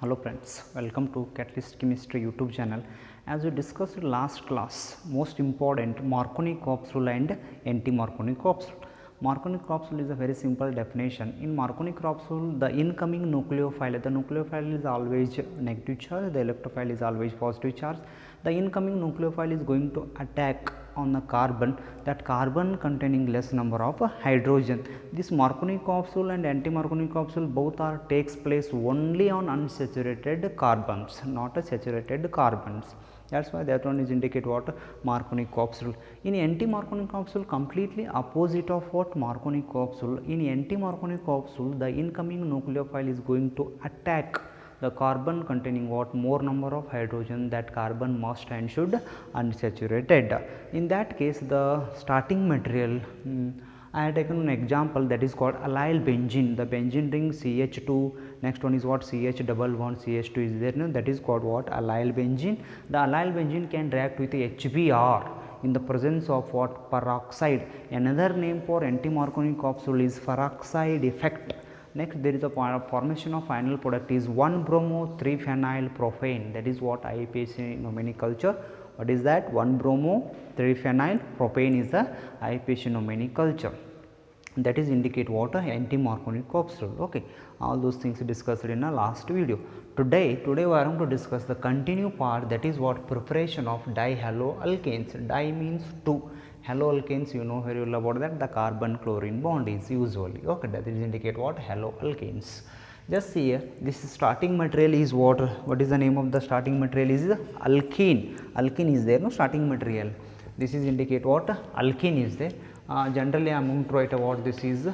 Hello friends, welcome to Catalyst Chemistry YouTube channel. As we discussed last class, most important Marconi capsule and anti-Marconi capsule. Marconi capsule is a very simple definition. In Marconi capsule, the incoming nucleophile is always negative charge, the electrophile is always positive charge. The incoming nucleophile is going to attack on the carbon, that carbon containing less number of hydrogen. This Marconi capsule and anti-Marconi capsule both are takes place only on unsaturated carbons, not a saturated carbons. That is why that one is indicate what Marconi capsule. In anti-Marconi capsule, completely opposite of what Marconi capsule. In anti-Marconi capsule, the incoming nucleophile is going to attack the carbon containing what more number of hydrogen, that carbon must and should unsaturated. In that case, the starting material, I have taken an example that is called allyl benzene. The benzene ring CH2, next one is what CH double bond CH2 is there, no? That is called what allyl benzene. The allyl benzene can react with HBr in the presence of what peroxide. Another name for anti-Marconi capsule is peroxide effect. Next, there is a formation of final product is 1-bromo-3-phenyl propane, that is what IUPAC nomenclature. What is that? 1-bromo-3-phenyl propane is the IUPAC nomenclature. That is indicate what anti-Marconi capsule. Okay, all those things discussed in the last video. Today we are going to discuss the continue part, that is what preparation of dihaloalkanes. Di means two. Haloalkanes, you know very well about that, the carbon chlorine bond is usually, okay, that is indicate what haloalkanes. Just see here, this starting material is what is the name of the starting material is alkene. Alkene is there, no starting material. This is indicate what alkene is there. Generally I am going to write about this is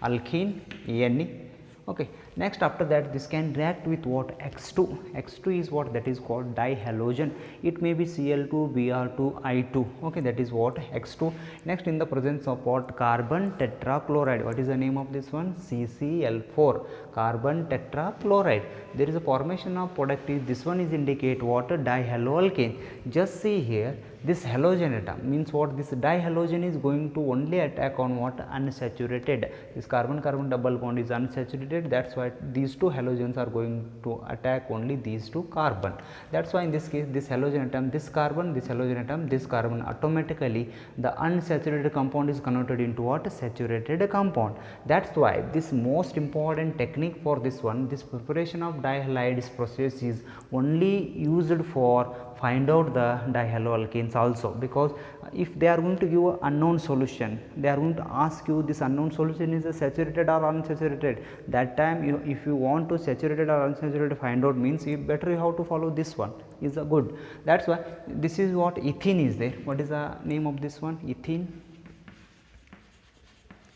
alkene, Ene. Okay. Next, after that, this can react with what X2. X2 is what, that is called dihalogen. It may be Cl2, Br2, I2. Okay, that is what X2. Next, in the presence of what carbon tetrachloride. What is the name of this one? CCl4. Carbon tetrachloride. There is a formation of product. This one is indicate what dihaloalkane. Just see here. This halogen atom means what, this dihalogen is going to only attack on what unsaturated. This carbon carbon double bond is unsaturated, that is why these two halogens are going to attack only these two carbon. That is why in this case this halogen atom, this carbon, this halogen atom, this carbon, automatically the unsaturated compound is converted into what saturated compound. That is why this most important technique for this one, this preparation of dihalides process is only used for find out the dihaloalkanes also, because if they are going to give an unknown solution, they are going to ask you this unknown solution is a saturated or unsaturated. That time if you want to saturated or unsaturated find out, means you better you have to follow this one is a good. That is why this is what ethene is there. What is the name of this one? Ethene.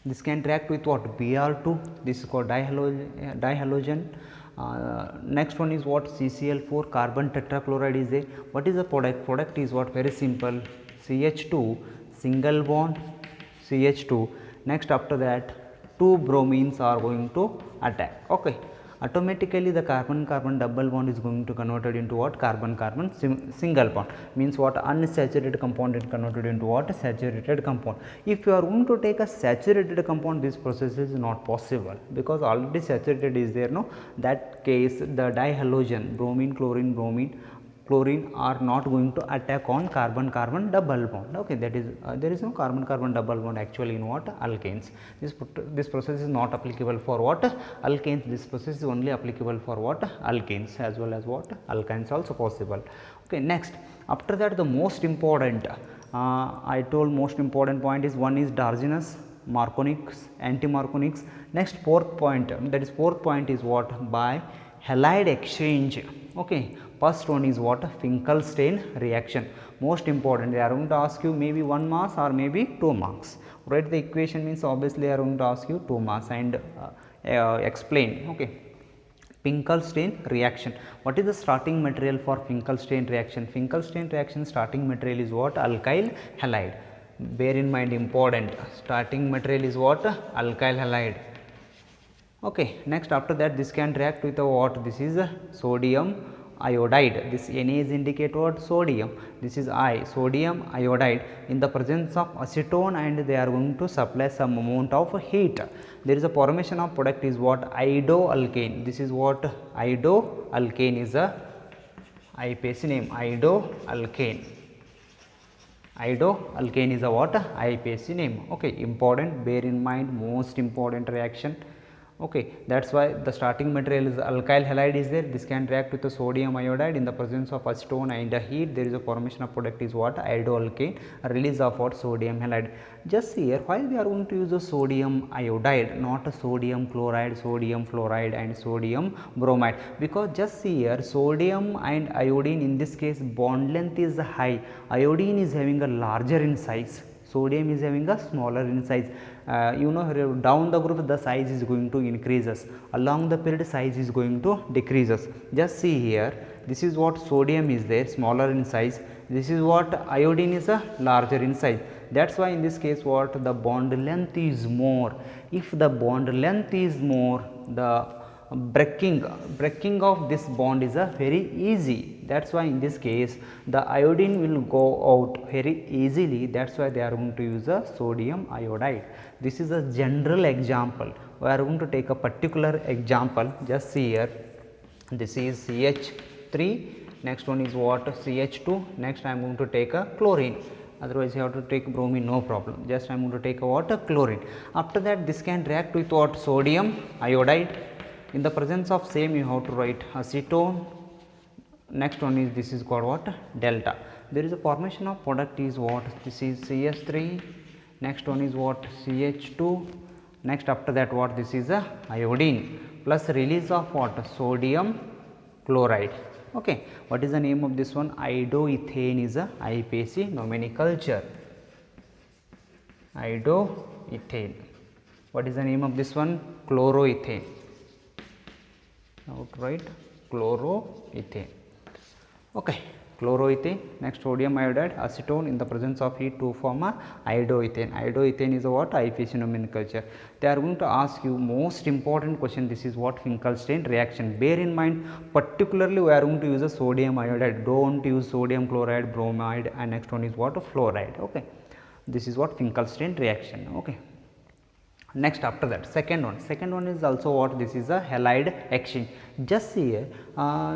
This can react with what Br2, this is called dihalogen. Next one is what CCl4, carbon tetrachloride is there. What is the product? Product is what, very simple, CH2 single bond CH2. Next, after that 2 bromines are going to attack. Okay, automatically the carbon carbon double bond is going to converted into what carbon carbon single bond, means what unsaturated compound is converted into what saturated compound. If you are going to take a saturated compound, this process is not possible because already saturated is there, no. That case the dihalogen bromine chlorine bromine chlorine are not going to attack on carbon carbon double bond. Okay, that is there is no carbon carbon double bond actually in what alkanes. This process is not applicable for what alkanes. This process is only applicable for what alkanes, as well as what alkynes also possible. Okay, next, after that the most important I told most important point is one is Darginus, Marconics, anti-Marconics. Next, fourth point, that is fourth point is what, by halide exchange. Okay, first one is what, Finkelstein reaction. Most important, they are going to ask you maybe 1 marks or maybe 2 marks. Write the equation, means obviously they are going to ask you 2 marks and explain. Okay, Finkelstein reaction. What is the starting material for Finkelstein reaction? Finkelstein reaction starting material is what, alkyl halide. Bear in mind, important, starting material is what, alkyl halide. Okay, next, after that this can react with a what, this is a sodium iodide. This Na is indicate what? Sodium. This is I, sodium iodide. In the presence of acetone, and they are going to supply some amount of heat. There is a formation of product is what? Iodoalkane. This is what? Iodoalkane is a IUPAC name. Iodoalkane. Iodoalkane is a what? IUPAC name. Okay, important, bear in mind, most important reaction. Okay, that is why the starting material is alkyl halide is there. This can react with the sodium iodide. In the presence of acetone and heat, there is a formation of product is what? Iodoalkane, release of what? Sodium halide. Just here, why we are going to use the sodium iodide, not a sodium chloride, sodium fluoride and sodium bromide? Because just see here, sodium and iodine, in this case bond length is high, iodine is having a larger in size, sodium is having a smaller in size. Down the group the size is going to increases, along the period size is going to decreases. Just see here, this is what sodium is there, smaller in size, this is what iodine is a larger in size. That is why in this case what? The bond length is more. If the bond length is more, the breaking of this bond is a very easy. That is why in this case the iodine will go out very easily. That is why they are going to use a sodium iodide. This is a general example. We are going to take a particular example. Just see here, this is CH3, next one is what? CH2, next I am going to take a chlorine. Otherwise you have to take bromine, no problem. Just I am going to take a what? A chlorine. After that this can react with what? Sodium iodide. In the presence of same you have to write acetone. Next one is, this is called what? Delta. There is a formation of product is what? This is CH3, next one is what? CH2, next after that what? This is a iodine plus release of what? Sodium chloride. Okay, what is the name of this one? Iodoethane is a IUPAC nomenclature. Iodoethane. What is the name of this one? Chloroethane. Outright chloroethane. Okay, chloroethane. Next sodium iodide, acetone, in the presence of heat to form a iodoethane. Iodoethane is a what? IUPAC nomenclature. They are going to ask you most important question. This is what? Finkelstein reaction. Bear in mind, particularly we are going to use a sodium iodide. Don't use sodium chloride, bromide, and next one is what? Fluoride. Okay, this is what? Finkelstein reaction. Okay. Next after that second one is also what? This is a halide exchange. Just see here,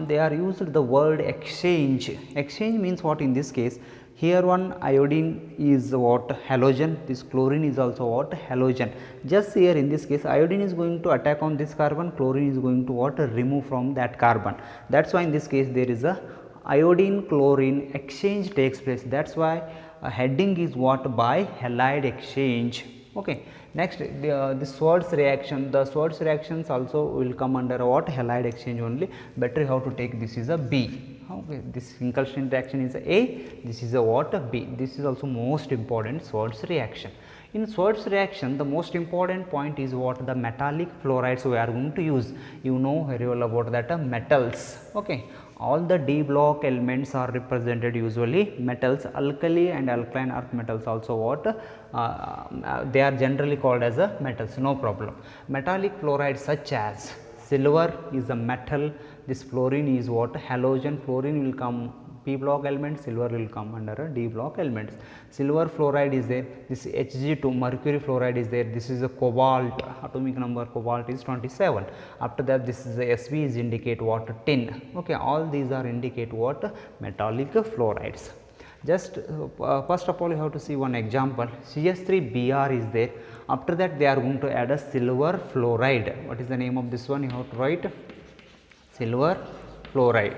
they are used the word exchange. Exchange means what? In this case here one iodine is what? Halogen, this chlorine is also what? Halogen. Just see here, in this case iodine is going to attack on this carbon, chlorine is going to what? Remove from that carbon. That is why in this case there is a iodine chlorine exchange takes place. That is why heading is what? By halide exchange. Okay. Next, the Swart's reaction, the Swart's reactions also will come under what? Halide exchange only. Better you have to take, this is a B. Okay, this Finkelstein reaction is A, this is a what? B. This is also most important Swart's reaction. In Swart's reaction, the most important point is what? The metallic fluorides we are going to use. You know very well about that metals. Okay. All the D block elements are represented usually metals. Alkali and alkaline earth metals also what? They are generally called as a metals, no problem. Metallic fluorides such as silver is a metal, this fluorine is what? Halogen. Fluorine will come P block element, silver will come under a D block elements. Silver fluoride is there, this Hg2, mercury fluoride is there, this is a cobalt, atomic number cobalt is 27. After that this is the Sb is indicate what? Tin. Okay, all these are indicate what? Metallic fluorides. Just first of all you have to see one example. CH3Br is there. After that they are going to add a silver fluoride. What is the name of this one? You have to write silver fluoride.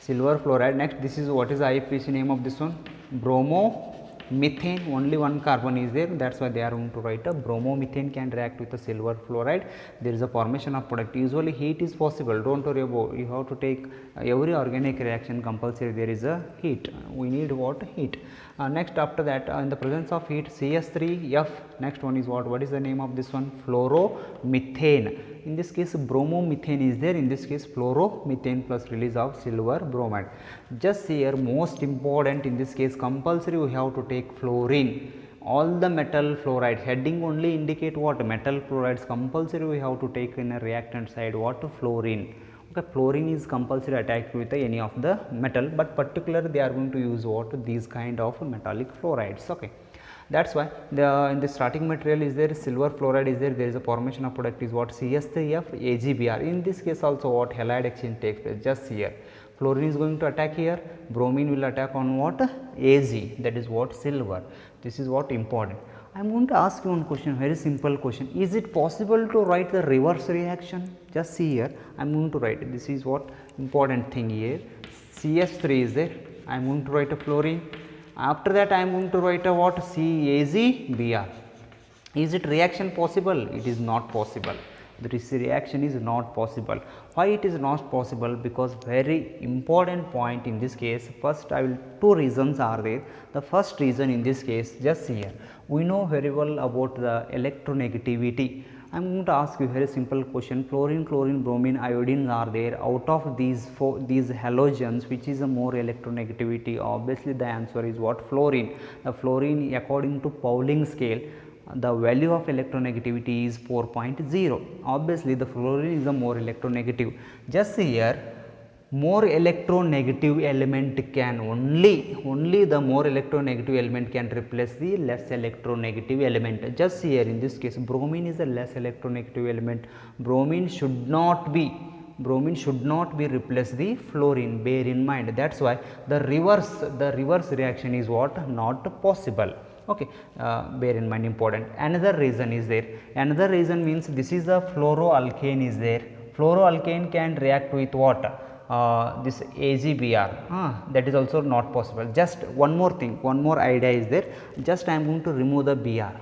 Silver fluoride. Next, this is what is the IUPAC name of this one? Bromomethane. Only one carbon is there. That is why they are going to write a bromomethane can react with the silver fluoride. There is a formation of product. Usually heat is possible. Don't worry about. You have to take every organic reaction compulsory. There is a heat. We need what? Heat. Next, after that, in the presence of heat, CH3F. Next one is what? What is the name of this one? Fluoromethane. In this case bromomethane is there, in this case fluoromethane plus release of silver bromide. Just here most important, in this case compulsory we have to take fluorine. All the metal fluoride heading only indicate what? Metal fluorides. Compulsory we have to take in a reactant side what? Fluorine. Okay, fluorine is compulsory attacked with any of the metal, but particularly they are going to use what, these kind of metallic fluorides. Okay, that is why in the starting material is there silver fluoride is there is a formation of product is what, CS3F AgBr. In this case also what, halide exchange takes place. Just here fluorine is going to attack here, bromine will attack on what, Ag, that is what, silver. This is what important. I am going to ask you one question, very simple question. Is it possible to write the reverse reaction? Just see here, I am going to write, this is what important thing here, CS3 is there, I am going to write a fluorine. After that I am going to write a what, CAgBr. Is it reaction possible? It is not possible. This reaction is not possible. Why it is not possible? Because very important point in this case. First I will, two reasons are there. The first reason in this case, just here, we know very well about the electronegativity. I am going to ask you a very simple question. Fluorine, chlorine, bromine, iodine are there. Out of these these halogens, which is a more electronegativity? Obviously the answer is what, fluorine. The fluorine, according to Pauling scale, the value of electronegativity is 4.0. Obviously the fluorine is a more electronegative. Just here, more electronegative element can only the more electronegative element can replace the less electronegative element. Just here in this case, bromine is a less electronegative element. Bromine should not be replace the fluorine, bear in mind. That is why the reverse reaction is what, not possible. Okay, bear in mind, important. Another reason is there. Another reason means this is a fluoroalkane is there. Fluoroalkane can react with what, this AgBr. That is also not possible. Just one more thing, one more idea is there. Just I am going to remove the Br.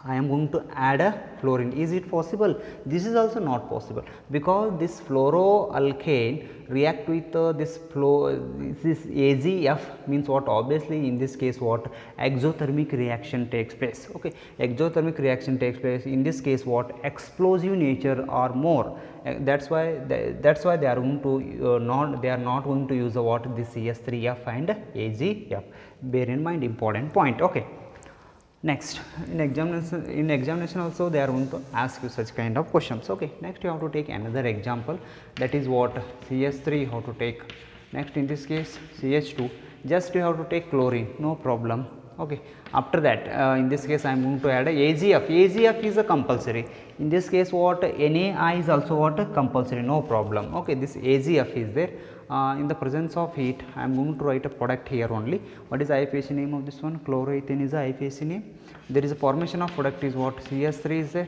I am going to add a fluorine. Is it possible? This is also not possible, because this fluoroalkane react with this AgF means what, obviously in this case what, exothermic reaction takes place. Okay, exothermic reaction takes place. In this case what, explosive nature or more. That's why they are going to they are not going to use the what, this CS3F and AgF. Bear in mind, important point. Okay. Next, in examination also they are going to ask you such kind of questions. Okay, next you have to take another example, that is what, CS3 how to take. Next in this case CH2, just you have to take chlorine, no problem. Okay, after that in this case I am going to add a AgF. AgF is a compulsory. In this case what, NaI is also what, compulsory, no problem. Okay, this AgF is there. In the presence of heat, I am going to write a product here only. What is the IUPAC name of this one? Chloroethane is the IUPAC name. There is a formation of product is what, CS3 is there,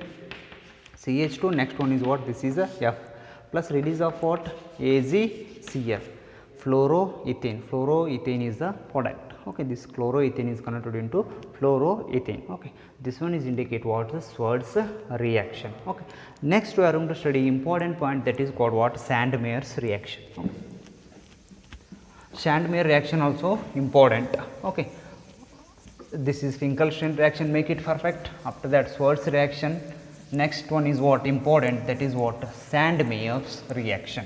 CH2, next one is what, this is a F, plus release of what, AgCF, fluoroethane. Fluoroethane is the product. Okay, this chloroethane is converted into fluoroethane. Okay, this one is indicate what, the Swart's reaction. Okay, next we are going to study important point, that is called what, Sandmeyer's reaction. Okay. Sandmeyer reaction also important. Okay, this is Finkelstein reaction, make it perfect. After that Swart's reaction. Next one is what, important, that is what, Sandmeyer's reaction.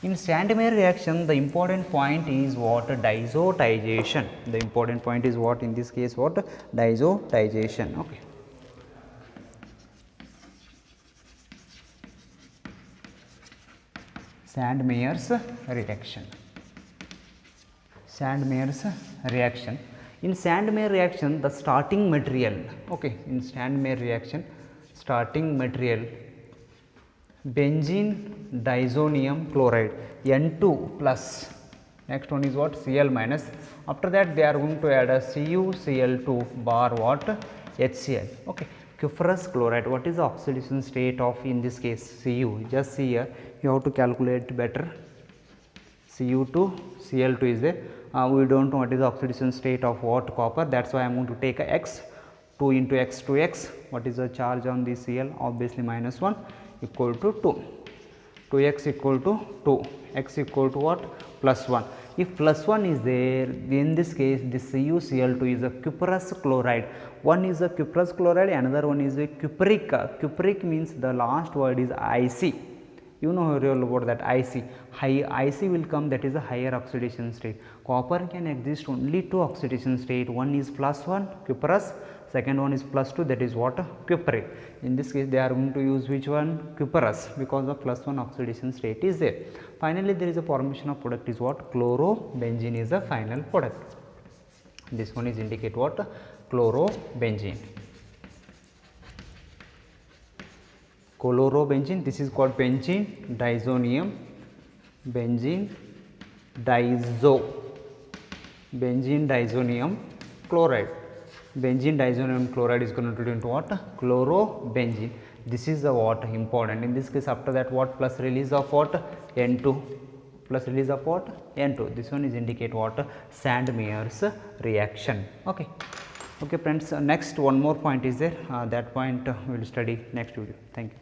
In Sandmeyer reaction, the important point is what, diazotization. The important point is what, in this case what, diazotization. Okay. Sandmeyer's reaction. Sandmeyer's reaction. In Sandmeyer reaction, the starting material, okay, in Sandmeyer reaction, starting material, benzene diazonium chloride, N2 plus, next one is what, Cl minus. After that they are going to add a CuCl2 bar what, HCl. Okay, cuprous chloride. What is the oxidation state of, in this case, Cu? Just see here, you have to calculate better. Cu2, Cl2 is there. We do not know what is the oxidation state of what, copper. That is why I am going to take a x, 2 into x, 2x. What is the charge on the Cl? Obviously minus 1 equal to 2. 2x equal to 2, x equal to what, plus 1. If plus 1 is there, in this case this CuCl2 is a cuprous chloride. One is a cuprous chloride, another one is a cupric. Cupric means the last word is Ic. You know about that Ic. Ic will come, that is a higher oxidation state. Copper can exist only two oxidation state. One is plus 1 cuprous, second one is +2, that is what? Cupric. In this case they are going to use which one? Cuprous, because the +1 oxidation state is there. Finally, there is a formation of product is what? Chlorobenzene is the final product. This one is indicate what? Chlorobenzene. Chlorobenzene, this is called benzene diazonium, benzene diazonium chloride. Benzene diazonium chloride is converted into what? Chlorobenzene. This is the what? Important. In this case, after that what? Plus release of what? N2. Plus release of what? N2. This one is indicate what? Sandmeyer's reaction. Okay. Okay friends, next one more point is there. That point we will study next video. Thank you.